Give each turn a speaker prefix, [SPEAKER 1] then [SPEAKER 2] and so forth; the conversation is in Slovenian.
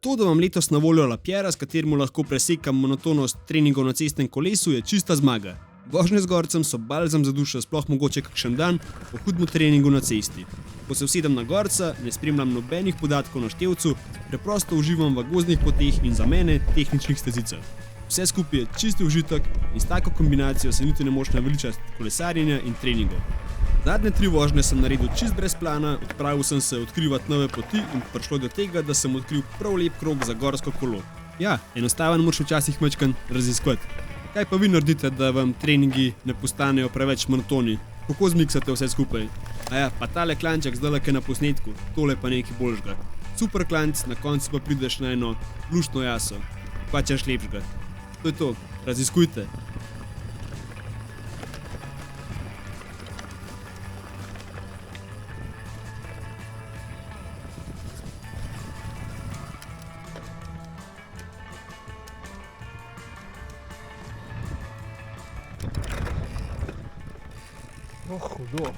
[SPEAKER 1] To, da vam letos na voljo lapjera, s katerim lahko presekam monotonost treningov na cestnem kolesu, je čista zmaga. Vožnje z gorcem so balzam za dušo, sploh mogoče kakšen dan po hudem treningu na cesti. Ko se usedem na gorca, ne spremljam nobenih podatkov na števcu, preprosto uživam v gozdnih poteh in za mene tehničnih stezicah. Vse skupaj je čisti užitek in s tako kombinacijo se niti ne moš naveličati kolesarjenja in treningov. Zadnje 3 vožnje sem naredil čist brez plana, odpravil sem se odkrivati nove poti in prišlo do tega, da sem odkril prav lep krog za gorsko kolo. Ja, enostaven moraš včasih majčkeno raziskovati. Kaj pa vi naredite, da vam treningi ne postanejo preveč monotoni? Kako zmiksate vse skupaj? Aja, pa tale klanček zdajle na posnetku, tole pa nekaj boljšega. Super klanc, na koncu pa prideš na eno luštno jaso. Pa češ lepšega. To je to, raziskujte.
[SPEAKER 2] Hudo.